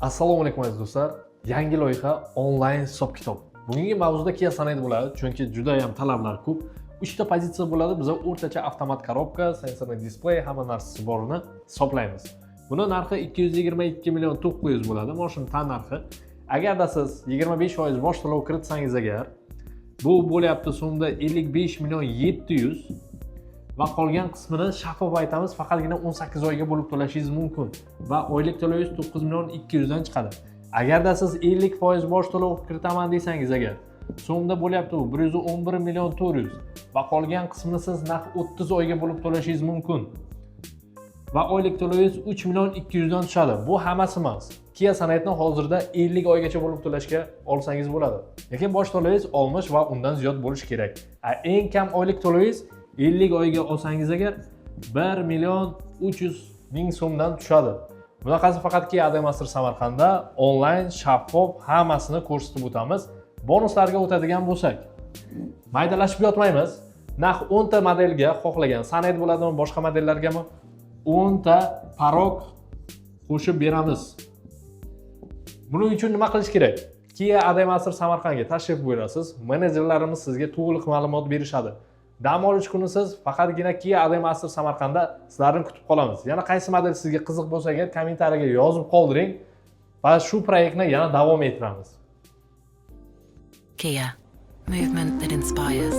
Assalomu alaykum aziz do'stlar. Yangi loyiha onlayn hisob-kitob. Bugungi mavzuda Kia Sonet bo'ladi, chunki juda ham talablar ko'p. 3 ta pozitsiya bo'ladi. Biz o'rtacha avtomat korobka, sensorli displey, hamma narsasi borini hisoblaymiz. Buni narxi 222 million 900 bo'ladi, mashina tan narxi. Agarda siz 25% bosh to'lov kiritsangiz agar, bu bo'lyapti so'mda 55 million 700 va qolgan qismini shaffof aytamiz, faqatgina 18 oyga bo'lib to'lashingiz mumkin va oylik to'lovingiz 9 million 200 dan chiqadi. Agarda siz 50% bosh to'lov kiritaman desangiz agar, so'mda bo'lyapti bu 111 million 400 va qolgan qismini siz naq 30 oyga bo'lib to'lashingiz mumkin. Va oylik to'lovingiz 3 million 200 dan tushadi. Bu hammasi emas. Kia Sonetni hozirda 50 oygacha bo'lib to'lashga olsangiz bo'ladi. Lekin bosh to'lovingiz 60 va undan ziyod bo'lishi kerak. Eng kam oylik to'lovingiz 50 oyga olsangiz agar 1 million 300 ming so'mdan tushadi. Bunaqasi faqat Kia Ademaster Samarqandda onlayn, shaffof hammasini ko'rsatib o'tamiz. Bonuslarga o'tadigan bo'lsak, maydalashib yotmaymiz. Naq 10 ta modelga xohlagan Sonet bo'ladimi, boshqa modellargami 10 ta parok qo'shib beramiz. Buning uchun nima qilish kerak? Kia Ademaster Samarqandga tashrif buyurasiz. Menejerlarimiz sizga to'liq ma'lumot berishadi. Dam olish kuni siz faqatgina Kia Ademaster Samarqandda sizlarni kutib qolamiz. Yana qaysi model sizga qiziq bo'lsa agar kommentariyaga yozib qoldiring va shu proyektni yana davom ettiramiz. Kia, movement that inspires.